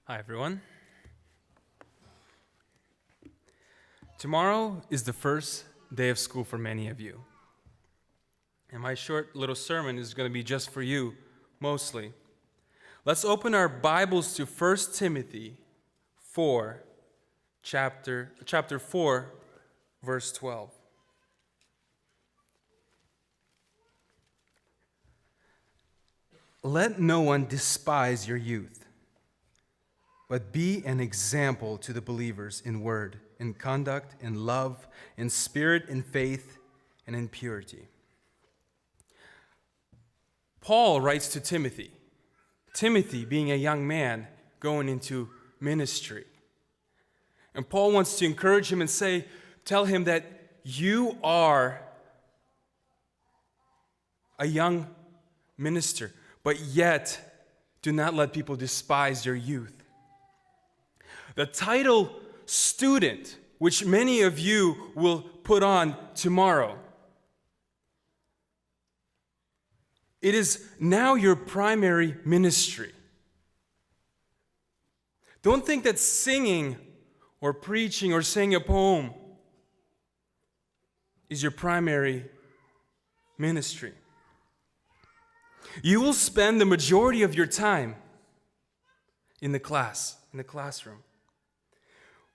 Hi, everyone. Tomorrow is the first day of school for many of you. And my short little sermon is going to be just for you, mostly. Let's open our Bibles to 1 Timothy 4, chapter 4, verse 12. Let no one despise your youth, but be an example to the believers in word, in conduct, in love, in spirit, in faith, and in purity. Paul writes to Timothy, Timothy being a young man going into ministry. And Paul wants to encourage him and tell him that you are a young minister, but yet do not let people despise your youth. The title student, which many of you will put on tomorrow, it is now your primary ministry. Don't think that singing or preaching or saying a poem is your primary ministry. You will spend the majority of your time in the classroom.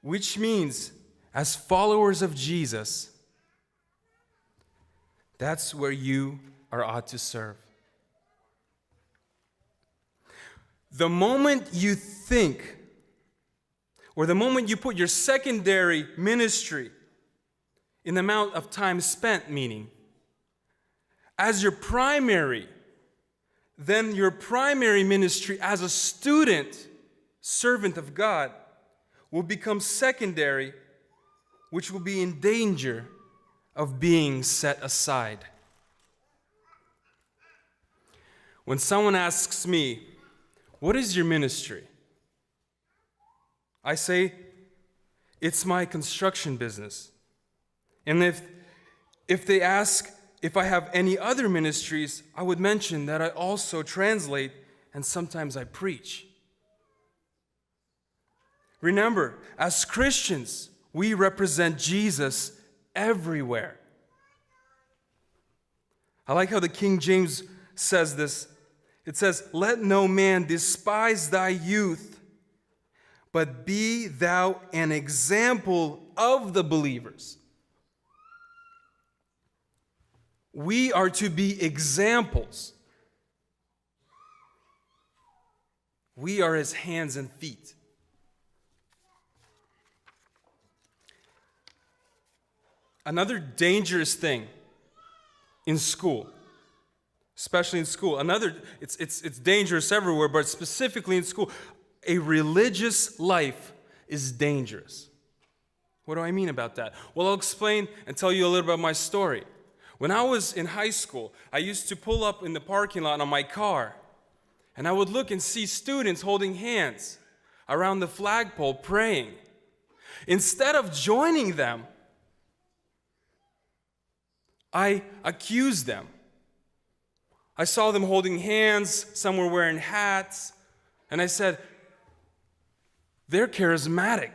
Which means, as followers of Jesus, that's where you are ought to serve. The moment you think, or the moment you put your secondary ministry in the amount of time spent, meaning, as your primary, then your primary ministry as a student, servant of God, will become secondary, which will be in danger of being set aside. When someone asks me, what is your ministry? I say, it's my construction business. And if they ask if I have any other ministries, I would mention that I also translate and sometimes I preach. Remember, as Christians, we represent Jesus everywhere. I like how the King James says this. It says, let no man despise thy youth, but be thou an example of the believers. We are to be examples. We are his hands and feet. Another dangerous thing in school, especially in school, it's dangerous everywhere, but specifically in school, a religious life is dangerous. What do I mean about that? Well, I'll explain and tell you a little about my story. When I was in high school, I used to pull up in the parking lot on my car, and I would look and see students holding hands around the flagpole praying. Instead of joining them, I accused them. I saw them holding hands, some were wearing hats, and I said, they're charismatic.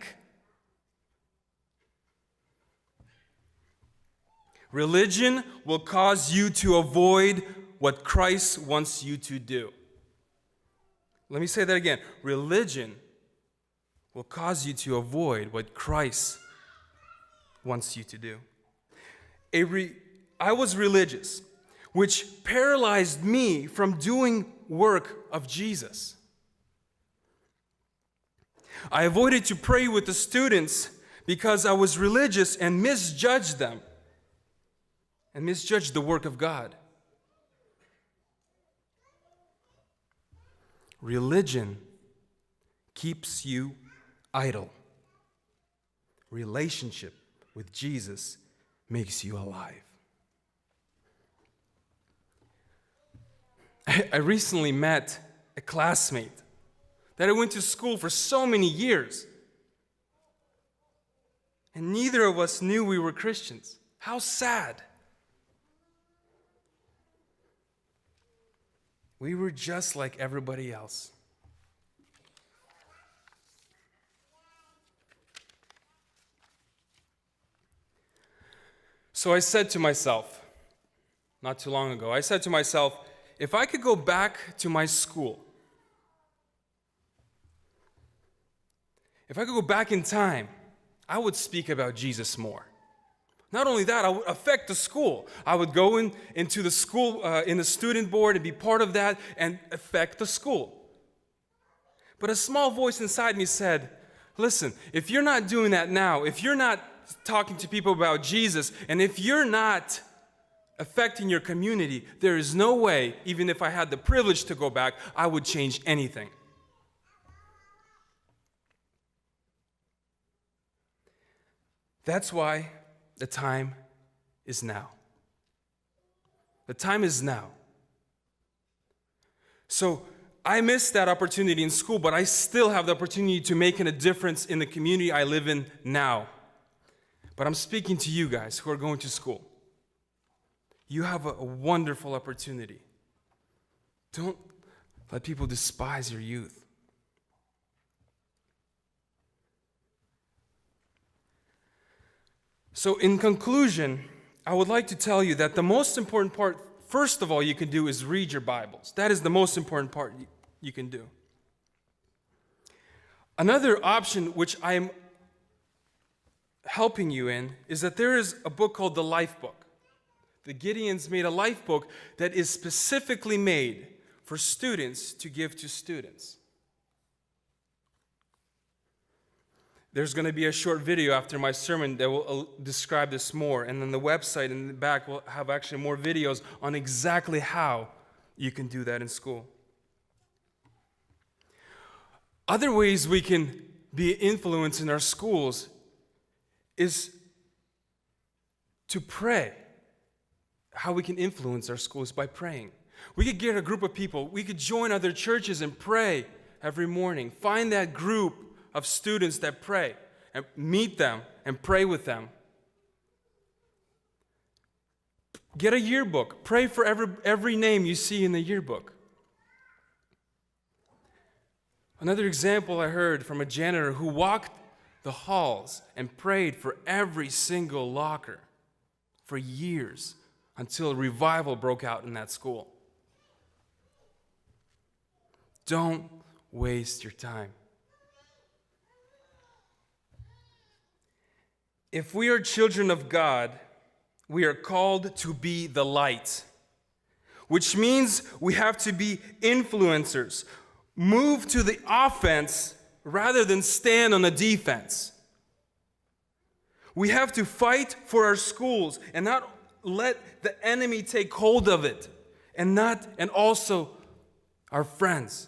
Religion will cause you to avoid what Christ wants you to do. Let me say that again. Religion will cause you to avoid what Christ wants you to do. I was religious, which paralyzed me from doing work of Jesus. I avoided to pray with the students because I was religious and misjudged them and misjudged the work of God. Religion keeps you idle. Relationship with Jesus makes you alive. I recently met a classmate that I went to school for so many years. And neither of us knew we were Christians. How sad. We were just like everybody else. So I said to myself, not too long ago, I said to myself, if I could go back to my school, if I could go back in time, I would speak about Jesus more. Not only that, I would affect the school. I would go into the school, in the student board and be part of that and affect the school. But a small voice inside me said, listen, if you're not doing that now, if you're not talking to people about Jesus, and if you're not affecting your community, there is no way, even if I had the privilege to go back, I would change anything. That's why the time is now. The time is now. So I missed that opportunity in school, but I still have the opportunity to make a difference in the community I live in now. But I'm speaking to you guys who are going to school. You have a wonderful opportunity. Don't let people despise your youth. So in conclusion, I would like to tell you that the most important part, first of all, you can do is read your Bibles. That is the most important part you can do. Another option which I'm helping you in is that there is a book called the Life Book. The Gideons made a life book that is specifically made for students to give to students. There's going to be a short video after my sermon that will describe this more, and then the website in the back will have actually more videos on exactly how you can do that in school. Other ways we can be influenced in our schools is to pray. How we can influence our schools by praying. We could get a group of people, we could join other churches and pray every morning. Find that group of students that pray and meet them and pray with them. Get a yearbook. Pray for every name you see in the yearbook. Another example I heard from a janitor who walked the halls and prayed for every single locker for years until revival broke out in that school. Don't waste your time. If we are children of God, we are called to be the light, which means we have to be influencers. Move to the offense rather than stand on the defense. We have to fight for our schools and not let the enemy take hold of it, and also our friends.